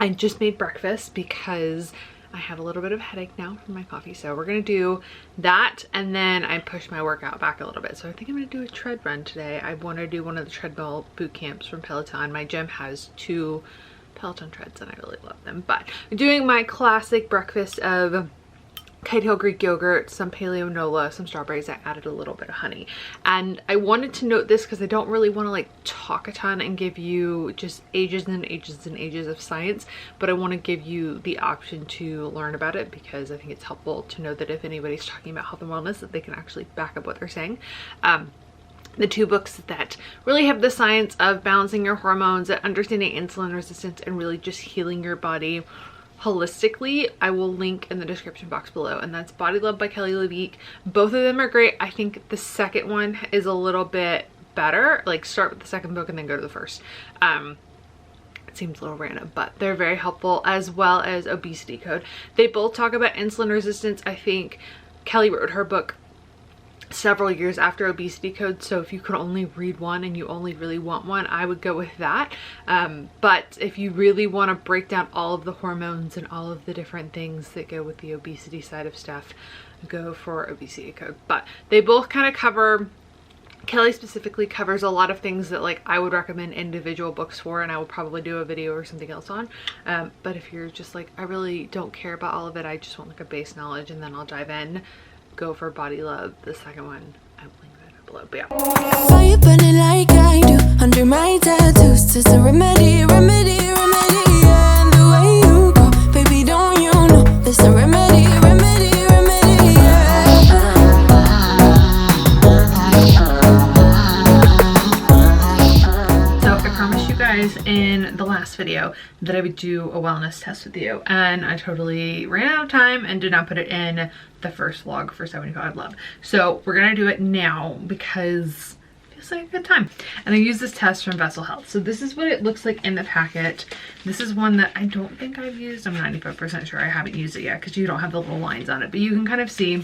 I just made breakfast because I have a little bit of a headache now from my coffee. So we're gonna do that, and then I pushed my workout back a little bit. So I think I'm gonna do a tread run today. I want to do one of the treadmill boot camps from Peloton. My gym has 2 Peloton treads and I really love them. But I'm doing my classic breakfast of Kite Hill Greek yogurt, some paleo nola, some strawberries. I added a little bit of honey. And I wanted to note this because I don't really want to like talk a ton and give you just ages and ages and ages of science, but I want to give you the option to learn about it because I think it's helpful to know that if anybody's talking about health and wellness, that they can actually back up what they're saying. The 2 books that really have the science of balancing your hormones, understanding insulin resistance, and really just healing your body holistically, I will link in the description box below, and that's Body Love by Kelly Leveque. Both of them are great. I think the second one is a little bit better. Like, start with the second book and then go to the first. It seems a little random, but they're very helpful, as well as Obesity Code. They both talk about insulin resistance. I think Kelly wrote her book several years after Obesity Code, so if you could only read one and you only really want one, I would go with that. But if you really want to break down all of the hormones and all of the different things that go with the obesity side of stuff, go for Obesity Code. But they both kind of cover, Kelly specifically covers a lot of things that like I would recommend individual books for, and I will probably do a video or something else on. But if you're just like, I really don't care about all of it, I just want like a base knowledge and then I'll dive in, go for Body Love, the second one. I will link that up below. But yeah. Fire burning like I do under my tattoos. It's a remedy, remedy, remedy. Yeah, and the way you go, baby, don't you know? It's a remedy, remedy, remedy. Yeah. So I promised you guys in the last video that I would do a wellness test with you, and I totally ran out of time and did not put it in the first vlog for 75 Love. So we're gonna do it now because it feels like a good time. And I use this test from Vessel Health. So this is what it looks like in the packet. This is one that I don't think I've used. I'm 95% sure I haven't used it yet because you don't have the little lines on it, but you can kind of see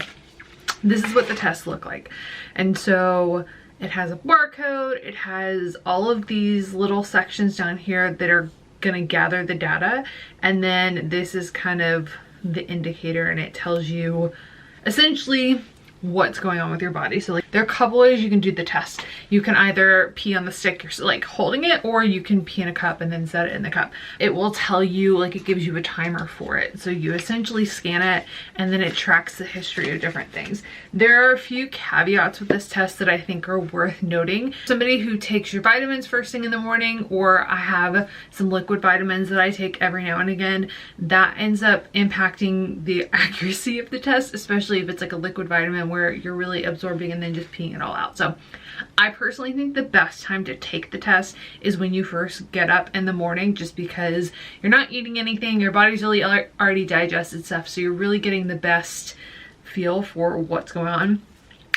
this is what the tests look like. And so it has a barcode, it has all of these little sections down here that are gonna gather the data, and then this is kind of the indicator, and it tells you essentially what's going on with your body. So like there are a couple ways you can do the test. You can either pee on the stick, you're like holding it, or you can pee in a cup and then set it in the cup. It will tell you, like it gives you a timer for it. So you essentially scan it and then it tracks the history of different things. There are a few caveats with this test that I think are worth noting. Somebody who takes your vitamins first thing in the morning, or I have some liquid vitamins that I take every now and again, that ends up impacting the accuracy of the test, especially if it's like a liquid vitamin where you're really absorbing and then just peeing it all out. So I personally think the best time to take the test is when you first get up in the morning, just because you're not eating anything, your body's really already digested stuff, so you're really getting the best feel for what's going on.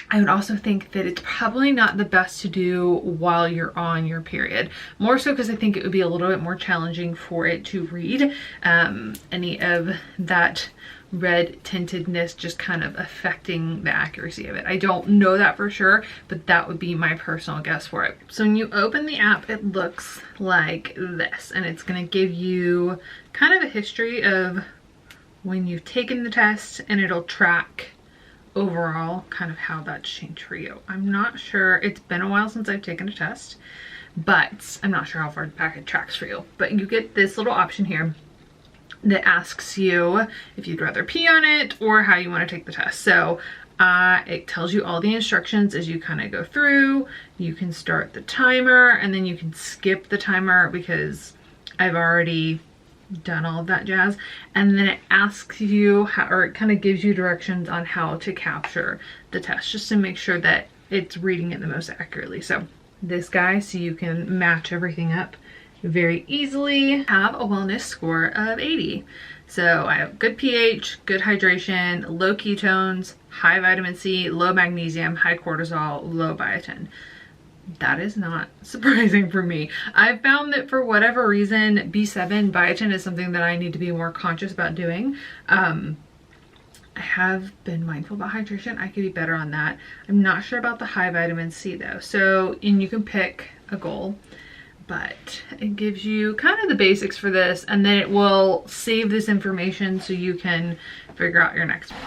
I would also think that it's probably not the best to do while you're on your period, more so because I think it would be a little bit more challenging for it to read any of that red tintedness, just kind of affecting the accuracy of it. I don't know that for sure, but that would be my personal guess for it. So when you open the app, it looks like this, and it's going to give you kind of a history of when you've taken the test, and it'll track overall kind of how that's changed for you. I'm not sure, it's been a while since I've taken a test, but I'm not sure how far the packet tracks for you. But you get this little option here that asks you if you'd rather pee on it or how you want to take the test. So it tells you all the instructions as you kind of go through. You can start the timer, and then you can skip the timer because I've already done all of that jazz. And then it asks you how, or it kind of gives you directions on how to capture the test, just to make sure that it's reading it the most accurately. So this guy, so you can match everything up very easily. Have a wellness score of 80. So I have good pH, good hydration, low ketones, high vitamin C, low magnesium, high cortisol, low biotin. That is not surprising for me. I've found that for whatever reason, B7 biotin is something that I need to be more conscious about doing. I have been mindful about hydration. I could be better on that. I'm not sure about the high vitamin C though. So, and you can pick a goal, but it gives you kind of the basics for this, and then it will save this information so you can figure out your next one.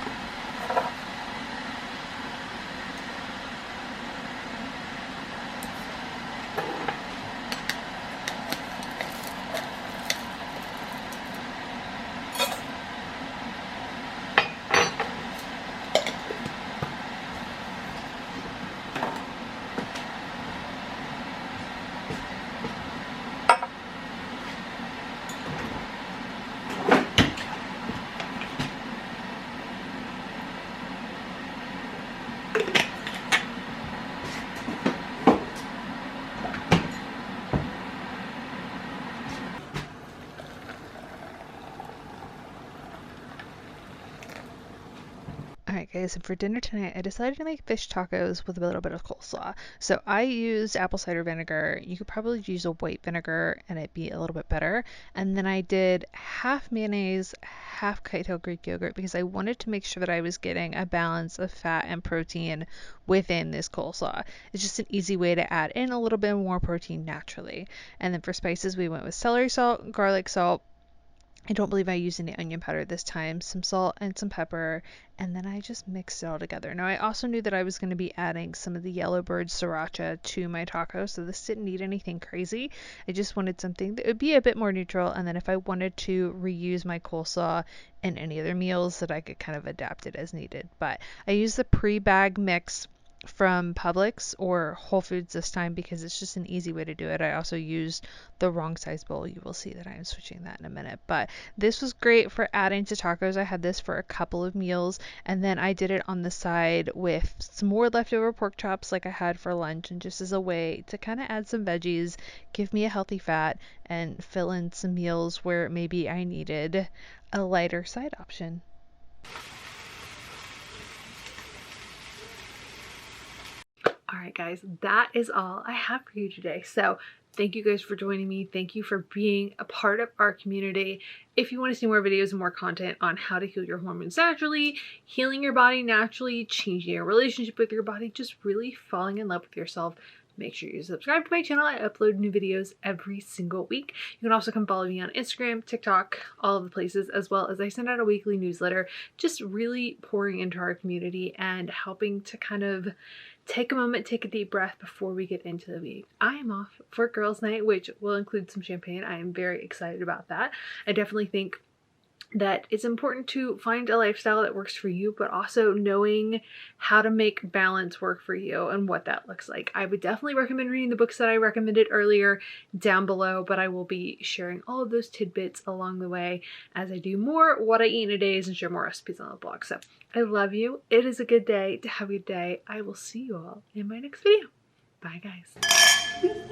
Alright guys, and for dinner tonight I decided to make fish tacos with a little bit of coleslaw. So I used apple cider vinegar. You could probably use a white vinegar and it'd be a little bit better. And then I did half mayonnaise, half kite-tail Greek yogurt because I wanted to make sure that I was getting a balance of fat and protein within this coleslaw. It's just an easy way to add in a little bit more protein naturally. And then for spices we went with celery salt, garlic salt. I don't believe I used any onion powder this time, some salt and some pepper, and then I just mixed it all together. Now I also knew that I was going to be adding some of the Yellowbird sriracha to my taco, so this didn't need anything crazy. I just wanted something that would be a bit more neutral, and then if I wanted to reuse my coleslaw in any other meals, that I could kind of adapt it as needed. But I used the pre-bag mix from Publix or Whole Foods this time because it's just an easy way to do it. I also used the wrong size bowl. You will see that I am switching that in a minute, but this was great for adding to tacos. I had this for a couple of meals, and then I did it on the side with some more leftover pork chops like I had for lunch, and just as a way to kind of add some veggies, give me a healthy fat, and fill in some meals where maybe I needed a lighter side option. Alright guys, that is all I have for you today. So thank you guys for joining me. Thank you for being a part of our community. If you want to see more videos and more content on how to heal your hormones naturally, healing your body naturally, changing your relationship with your body, just really falling in love with yourself, make sure you subscribe to my channel. I upload new videos every single week. You can also come follow me on Instagram, TikTok, all of the places, as well as I send out a weekly newsletter, just really pouring into our community and helping to kind of take a moment, take a deep breath before we get into the week. I am off for girls' night, which will include some champagne. I am very excited about that. I definitely think that it's important to find a lifestyle that works for you, but also knowing how to make balance work for you and what that looks like. I would definitely recommend reading the books that I recommended earlier down below, but I will be sharing all of those tidbits along the way as I do more what I eat in a day and share more recipes on the blog. So I love you. It is a good day to have a good day. I will see you all in my next video. Bye guys.